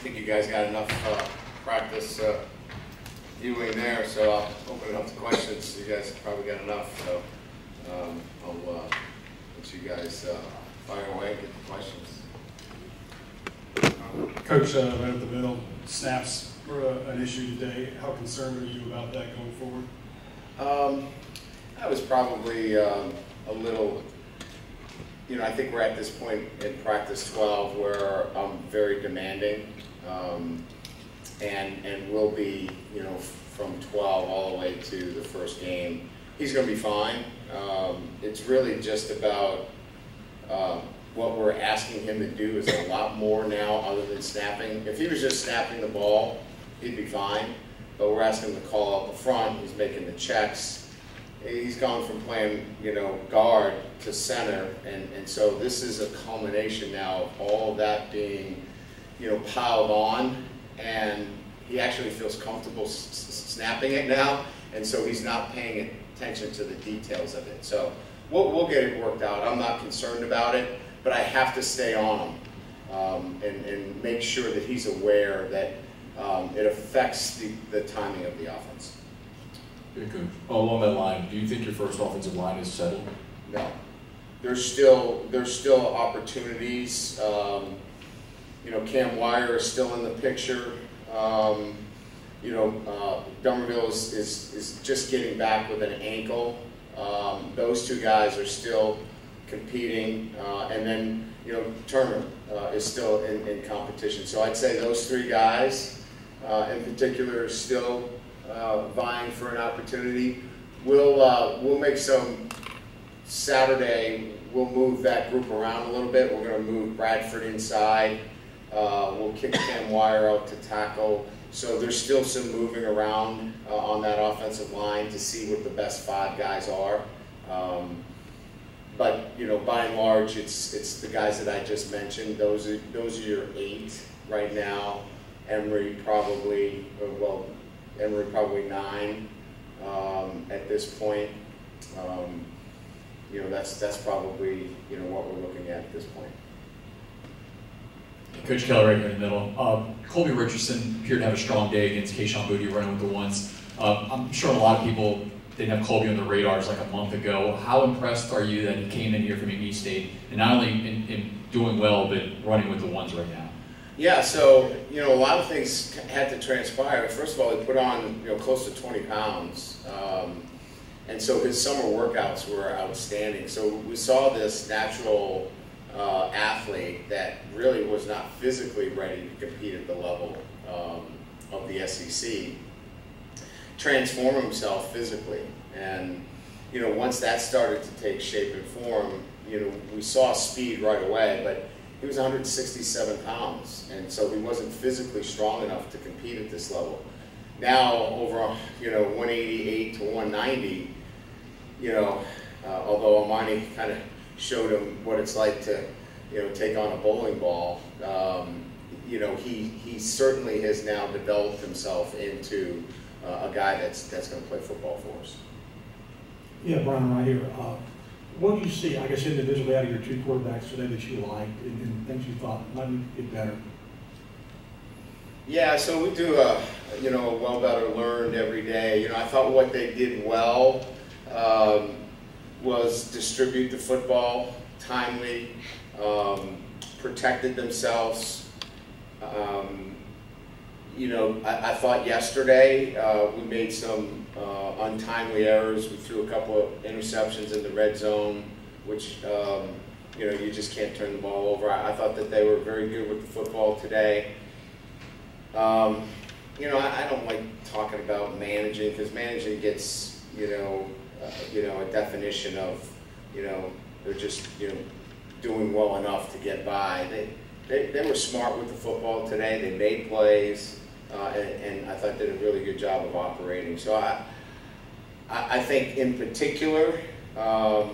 think you guys got enough practice viewing there, so I'll open it up to questions. You guys probably got enough, so I'll let you guys fire away and get the questions. Coach, right up the middle, snaps were an issue today. How concerned are you about that going forward? I was probably a little, I think we're at this point in practice 12 where I'm very demanding, and will be, from 12 all the way to the first game. He's going to be fine. It's really just about what we're asking him to do is a lot more now other than snapping. If he was just snapping the ball, he'd be fine. But we're asking him to call up the front. He's making the checks. He's gone from playing, guard to center. And so this is a culmination now of all of that being, piled on. And he actually feels comfortable snapping it now. And so he's not paying attention to the details of it. So we'll get it worked out. I'm not concerned about it. But I have to stay on him and make sure that he's aware that it affects the timing of the offense. Yeah, good. Along that line, do you think your first offensive line is settled? No. There's still opportunities. Cam Wire is still in the picture. Dummerville is just getting back with an ankle. Those two guys are still competing, and then Turner is still in competition. So I'd say those three guys in particular are still vying for an opportunity. We'll make some Saturday. We'll move that group around a little bit. We're going to move Bradford inside. We'll kick Cam Wire out to tackle. So there's still some moving around on that offensive line to see what the best five guys are. But by and large, it's the guys that I just mentioned. Those are your 8 right now. Emory probably 9 at this point. That's probably what we're looking at this point. Coach Keller right here in the middle. Colby Richardson appeared to have a strong day against Keyshawn Booty running with the ones. I'm sure a lot of people didn't have Colby on the radars like a month ago. How impressed are you that he came in here from East State and not only in doing well, but running with the ones right now? Yeah, so a lot of things had to transpire. First of all, he put on close to 20 pounds, and so his summer workouts were outstanding. So we saw this natural athlete that really was not physically ready to compete at the level of the SEC transform himself physically. And once that started to take shape and form, we saw speed right away, but he was 167 pounds, and so he wasn't physically strong enough to compete at this level. Now over 188 to 190, although Amani kind of showed him what it's like to take on a bowling ball, he certainly has now developed himself into a guy that's going to play football for us. Yeah, Brian, right here. What do you see, I guess, individually out of your 2 quarterbacks today that you liked and things you thought might get better? Yeah, so we do a well better learned every day. I thought what they did well was distribute the football timely, protected themselves. I thought yesterday we made some untimely errors. We threw a couple of interceptions in the red zone, which you just can't turn the ball over. I thought that they were very good with the football today. I don't like talking about managing because managing gets a definition of they're just doing well enough to get by. They were smart with the football today. They made plays. And I thought did a really good job of operating. So I think in particular, I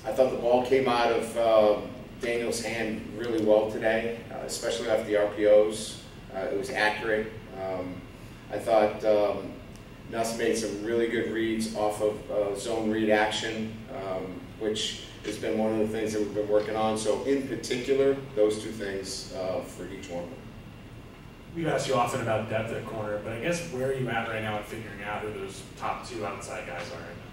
thought the ball came out of Daniel's hand really well today, especially off the RPOs. It was accurate. I thought Nuss made some really good reads off of zone read action, which has been one of the things that we've been working on. So in particular, those two things for each one. We've asked you often about depth at corner, but I guess where are you at right now in figuring out who those top two outside guys are right now?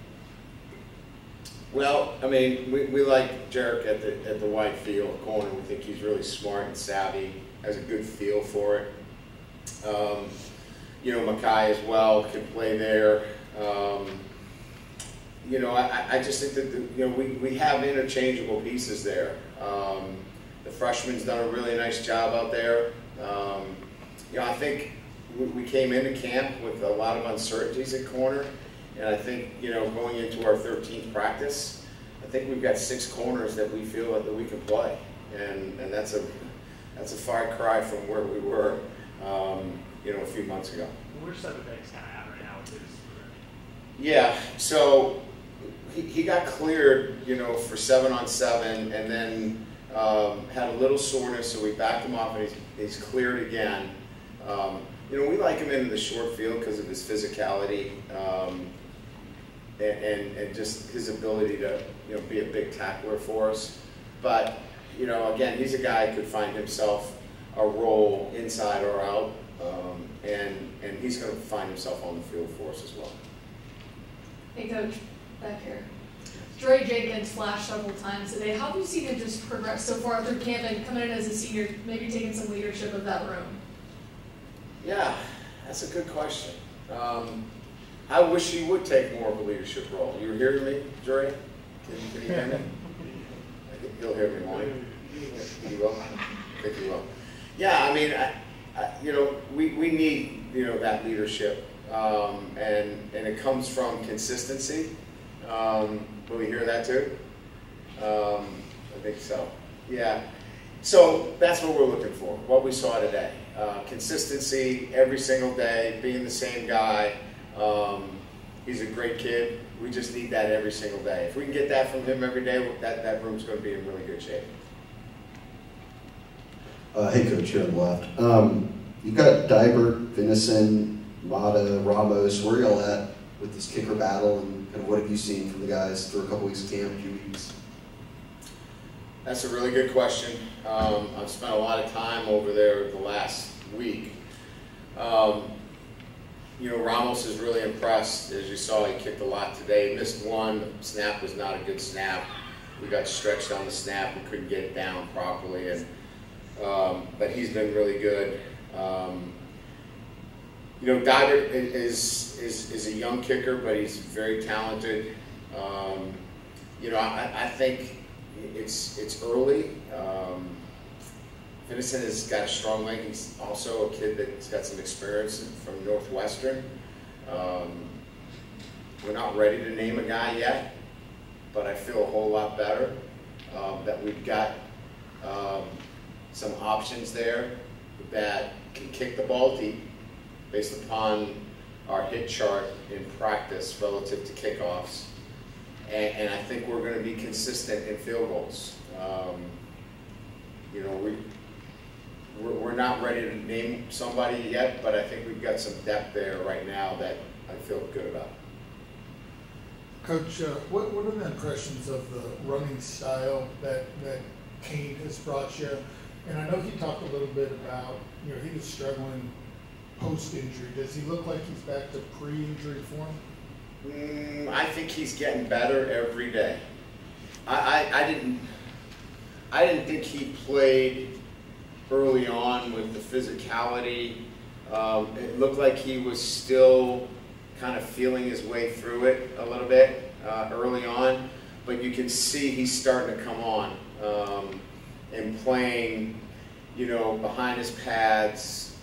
Well, I mean, we like Jarek at the wide field corner. We think he's really smart and savvy, has a good feel for it. You know, Makai as well can play there. You know, I just think that we have interchangeable pieces there. The freshman's done a really nice job out there. You know, I think we came into camp with a lot of uncertainties at corner, and I think, you know, going into our 13th practice, I think we've got 6 corners that we feel that we can play, and that's a far cry from where we were, you know, a few months ago. Which side of the bag's kind of at right now with his? Yeah, so he got cleared, you know, for 7-on-7, and then had a little soreness, so we backed him off, and he's cleared again. You know, we like him in the short field because of his physicality and just his ability to, you know, be a big tackler for us. But, you know, again, he's a guy who could find himself a role inside or out, and he's going to find himself on the field for us as well. Hey, Coach, back here. Dre Jenkins flashed several times today. How have you seen him just progress so far through camp and coming in as a senior, maybe taking some leadership of that room? Yeah, that's a good question. I wish he would take more of a leadership role. You hearing me, Dre? Can you hear me? He'll hear me, won't he? He will? I think he will. Yeah, I mean, you know, we need, you know, that leadership, and it comes from consistency. Will we hear that too? I think so. Yeah. So that's what we're looking for, what we saw today. Consistency every single day, being the same guy. He's a great kid. We just need that every single day. If we can get that from him every day, that room's going to be in really good shape. Hey, Coach, here on the left. You've got Dybert, Venison, Mata, Ramos. Where are y'all at with this kicker battle, and kind of what have you seen from the guys through a couple weeks of camp, a few weeks? That's a really good question. I've spent a lot of time over there the last week. You know, Ramos is really impressed. As you saw, he kicked a lot today. He missed one. Snap was not a good snap. We got stretched on the snap. We couldn't get it down properly. And but he's been really good. You know, Dybert is a young kicker, but he's very talented. You know, I think it's early. Venison has got a strong leg. He's also a kid that's got some experience from Northwestern. We're not ready to name a guy yet, but I feel a whole lot better that we've got some options there that can kick the ball deep based upon our hit chart in practice relative to kickoffs. And I think we're going to be consistent in field goals. You know, we're not ready to name somebody yet, but I think we've got some depth there right now that I feel good about. Coach, what are the impressions of the running style that Kane has brought you? And I know he talked a little bit about, you know, he was struggling post-injury. Does he look like he's back to pre-injury form? I think he's getting better every day. I didn't think he played early on with the physicality. It looked like he was still kind of feeling his way through it a little bit early on, but you can see he's starting to come on and playing, you know, behind his pads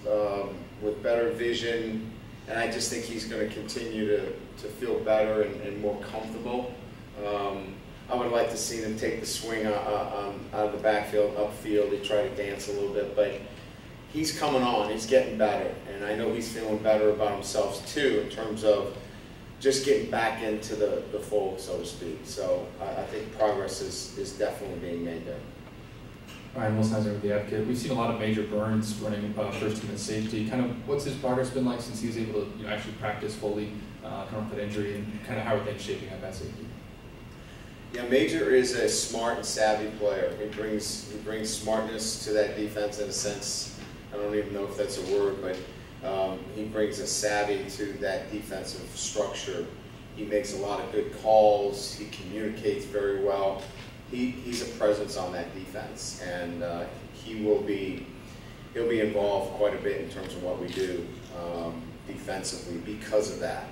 with better vision, and I just think he's going to continue to feel better and more comfortable. I would like to see him take the swing out of the backfield, upfield. He tried to dance a little bit, but he's coming on. He's getting better, and I know he's feeling better about himself too in terms of just getting back into the fold, so to speak. So I think progress is definitely being made there. Ryan Wilson with the Advocate. We've seen a lot of major Burns running first team and safety. Kind of what's his progress been like since he was able to actually practice fully, come off that injury, and kind of how are things shaping up at safety? Yeah, Major is a smart and savvy player. He brings smartness to that defense in a sense. I don't even know if that's a word, but he brings a savvy to that defensive structure. He makes a lot of good calls. He communicates very well. He's a presence on that defense, and he'll be involved quite a bit in terms of what we do defensively because of that.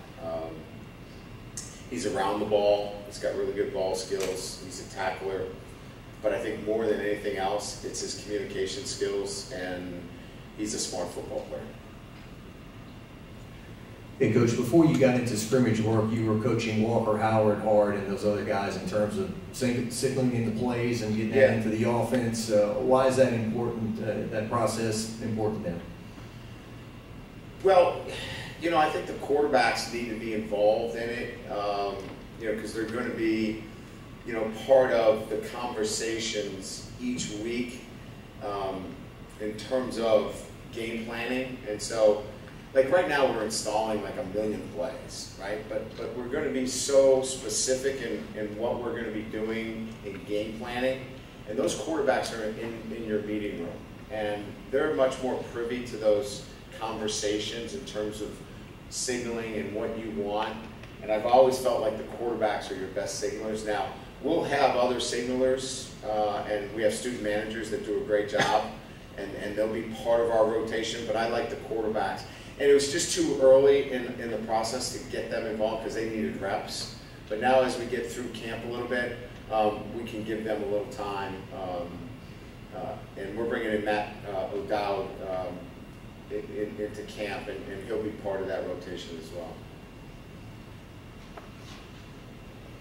He's around the ball. He's got really good ball skills. He's a tackler. But I think more than anything else, it's his communication skills, and he's a smart football player. Hey, Coach, before you got into scrimmage work, you were coaching Walker, Howard, Hart, and those other guys in terms of signaling into plays and getting that into the offense. Why is that important, that process important now? Well, you know, I think the quarterbacks need to be involved in it, you know, because they're going to be, you know, part of the conversations each week in terms of game planning. And so, like right now we're installing like 1 million plays, right? But we're going to be so specific in what we're going to be doing in game planning. And those quarterbacks are in your meeting room. And they're much more privy to those conversations in terms of signaling and what you want. And I've always felt like the quarterbacks are your best signalers. Now, we'll have other signalers, and we have student managers that do a great job, and they'll be part of our rotation, but I like the quarterbacks. And it was just too early in the process to get them involved because they needed reps. But now as we get through camp a little bit, we can give them a little time. And we're bringing in Matt O'Dowd into camp, and he'll be part of that rotation as well.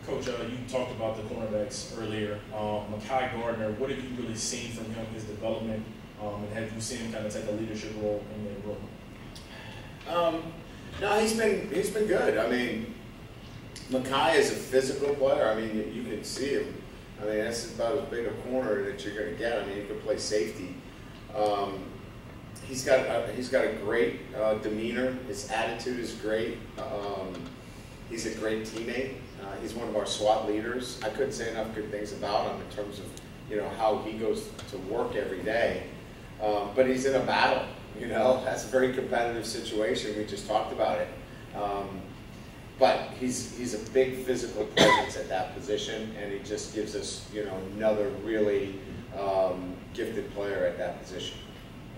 Coach, you talked about the cornerbacks earlier. Makai Gardner, what have you really seen from him, his development, and have you seen him kind of take a leadership role in the room? No, he's been good. I mean, Makai is a physical player. I mean, you can see him. I mean, that's about as big a corner that you're going to get. I mean, he can play safety. He's got a great demeanor. His attitude is great. He's a great teammate. He's one of our SWAT leaders. I couldn't say enough good things about him in terms of, you know, how he goes to work every day. But he's in a battle. You know, that's a very competitive situation. We just talked about it. But he's a big physical presence at that position, and he just gives us, you know, another really gifted player at that position.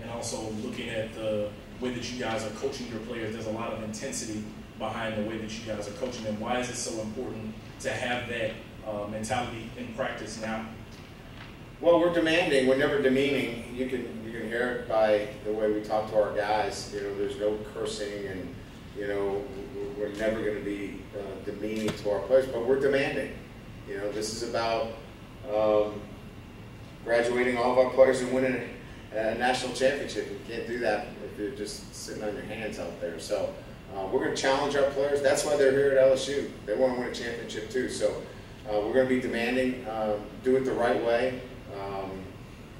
And also looking at the way that you guys are coaching your players, there's a lot of intensity behind the way that you guys are coaching them. Why is it so important to have that mentality in practice now? Well, we're demanding. We're never demeaning. You can hear it by the way we talk to our guys. You know, there's no cursing, and you know, we're never going to be demeaning to our players, but we're demanding. You know, this is about graduating all of our players and winning a national championship. You can't do that if you're just sitting on your hands out there. So we're going to challenge our players. That's why they're here at LSU. They want to win a championship too. So we're going to be demanding, do it the right way,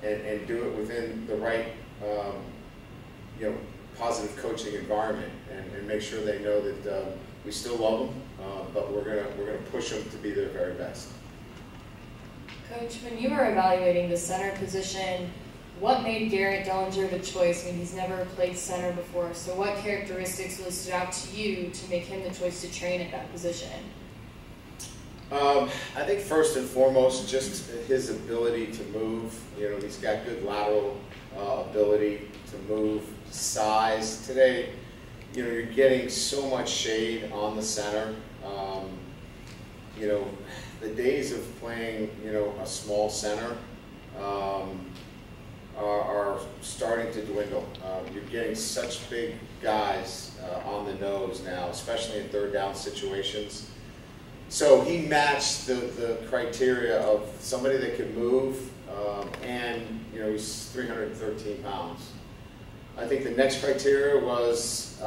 and do it within the right, you know, positive coaching environment, and make sure they know that we still love them, but we're gonna push them to be their very best. Coach, when you were evaluating the center position, what made Garrett Dellinger the choice? I mean, he's never played center before, so what characteristics really stood out to you to make him the choice to train at that position? I think first and foremost, just his ability to move. You know, he's got good lateral ability to move, size. Today, you know, you're getting so much shade on the center. You know, the days of playing, you know, a small center are starting to dwindle. You're getting such big guys on the nose now, especially in third down situations. So he matched the criteria of somebody that could move, and you know, he's 313 pounds. I think the next criteria was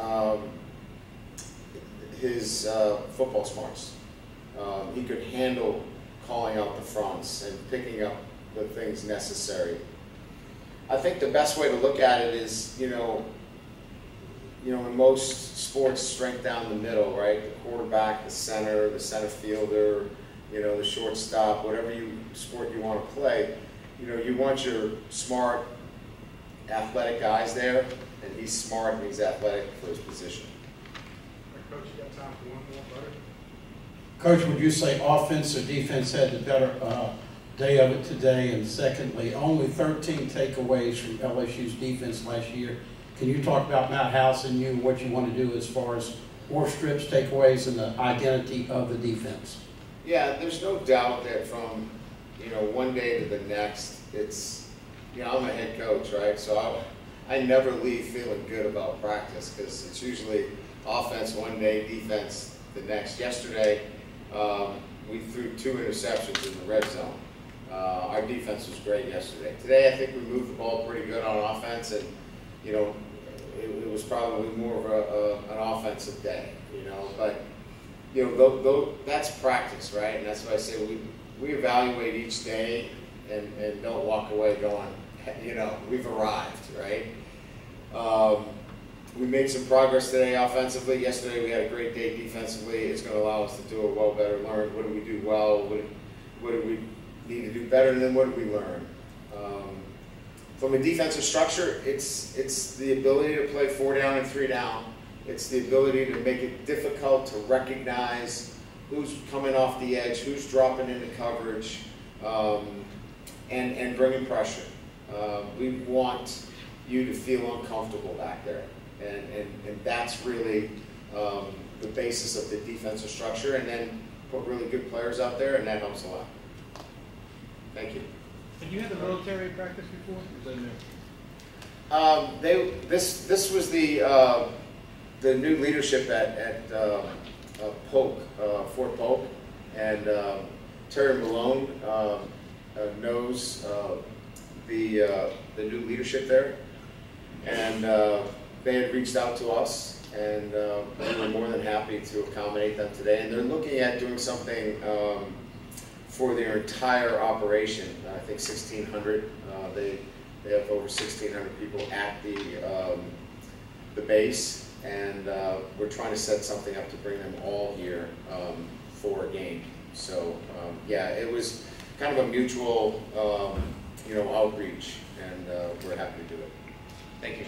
his football smarts. He could handle calling out the fronts and picking up the things necessary. I think the best way to look at it is, you know, in most sports, strength down the middle, right? The quarterback, the center fielder, you know, the shortstop, whatever sport you want to play, you know, you want your smart, athletic guys there, and he's smart and he's athletic for his position. Coach, you got time for one more, brother? Coach, would you say offense or defense had the better day of it today? And secondly, only 13 takeaways from LSU's defense last year. Can you talk about Matt House and you, what you want to do as far as more strips, takeaways, and the identity of the defense? Yeah, there's no doubt that from, you know, one day to the next, it's, you know, I'm a head coach, right? So I never leave feeling good about practice because it's usually offense one day, defense the next. Yesterday, we threw 2 interceptions in the red zone. Our defense was great yesterday. Today, I think we moved the ball pretty good on offense, and, you know, it was probably more of an offensive day, you know. But, you know, that's practice, right? And that's why I say we evaluate each day and don't walk away going, you know, we've arrived, right? We made some progress today offensively. Yesterday we had a great day defensively. It's going to allow us to do a well, better, learn. What do we do well? What do we need to do better? And then what do we learn? From a defensive structure, it's the ability to play 4 down and 3 down. It's the ability to make it difficult to recognize who's coming off the edge, who's dropping into coverage, and bringing pressure. We want you to feel uncomfortable back there. And that's really the basis of the defensive structure, and then put really good players out there, and that helps a lot. Thank you. Did you have the military practice before? Was that new? This was the new leadership at Polk, Fort Polk, and Terry Malone knows the new leadership there, and they had reached out to us, and we were more than happy to accommodate them today. And they're looking at doing something for their entire operation. I think 1,600. They have over 1,600 people at the base, and we're trying to set something up to bring them all here for a game. So yeah, it was kind of a mutual, you know, outreach, and we're happy to do it. Thank you.